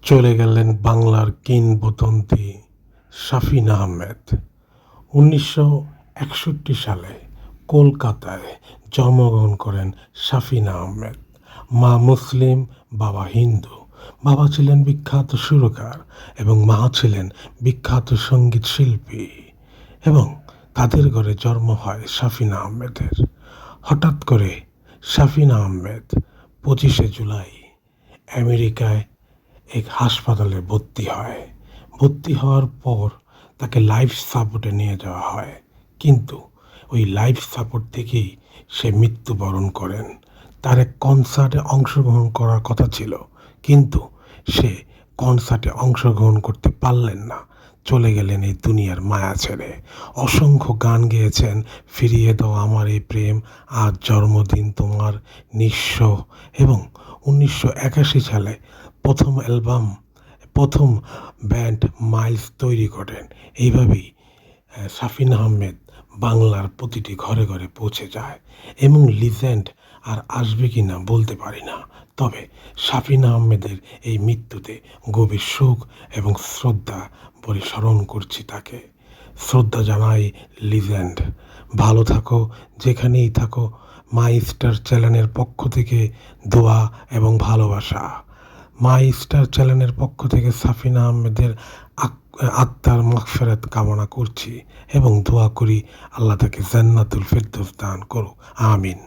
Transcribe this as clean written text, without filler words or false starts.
চলে গেলেন বাংলার কিংবদন্তি শাফিন আহমেদ। ১৯৬১ সালে কলকাতায় জন্মগ্রহণ করেন শাফিন আহমেদ। মা মুসলিম, বাবা হিন্দু। বাবা ছিলেন বিখ্যাত সুরকার এবং মা ছিলেন বিখ্যাত সঙ্গীত শিল্পী এবং তাদের ঘরে জন্ম হয় শাফিন আহমেদের। হঠাৎ করে শাফিন আহমেদ ২৫শে জুলাই আমেরিকায় এক হাসপাতালে ভর্তি হয়। ভর্তি হওয়ার পর তাকে লাইফ সাপোর্টে নিয়ে যাওয়া হয়, কিন্তু ওই লাইফ সাপোর্ট থেকেই সে মৃত্যুবরণ করেন। তার এক কনসার্টে অংশগ্রহণ করার কথা ছিল, কিন্তু সে কনসার্টে অংশগ্রহণ করতে পারলেন না। চলে গেলেন এই দুনিয়ার মায়া ছেড়ে। অসংখ্য গান গেয়েছেন, ফিরিয়ে দাও আমার এই প্রেম, আজ জন্মদিন তোমার, নিঃস্ব এবং ১৯৮১ সালে প্রথম ব্যান্ড মাইলস তৈরি করেন। এইভাবেই শাফিন আহমেদ বাংলার প্রতিটি ঘরে ঘরে পৌঁছে যায় এবং লিজেন্ড আর আসবে কি না বলতে পারি না, তবে শাফিন আহমেদের এই মৃত্যুতে গভীর শোক এবং শ্রদ্ধা ভরে স্মরণ করছি তাকে। শ্রদ্ধা জানাই লিজেন্ড। ভালো থাকো, যেখানেই থাকো। মাই স্টার চ্যানেলের পক্ষ থেকে দোয়া এবং ভালোবাসা। মাই স্টার চ্যানেলের পক্ষ থেকে শাফিন আহমেদের আত্মার মাগফিরাত কামনা করছি এবং দোয়া করি আল্লাহ তাকে জান্নাতুল ফেরদৌস দান করুক। আমিন।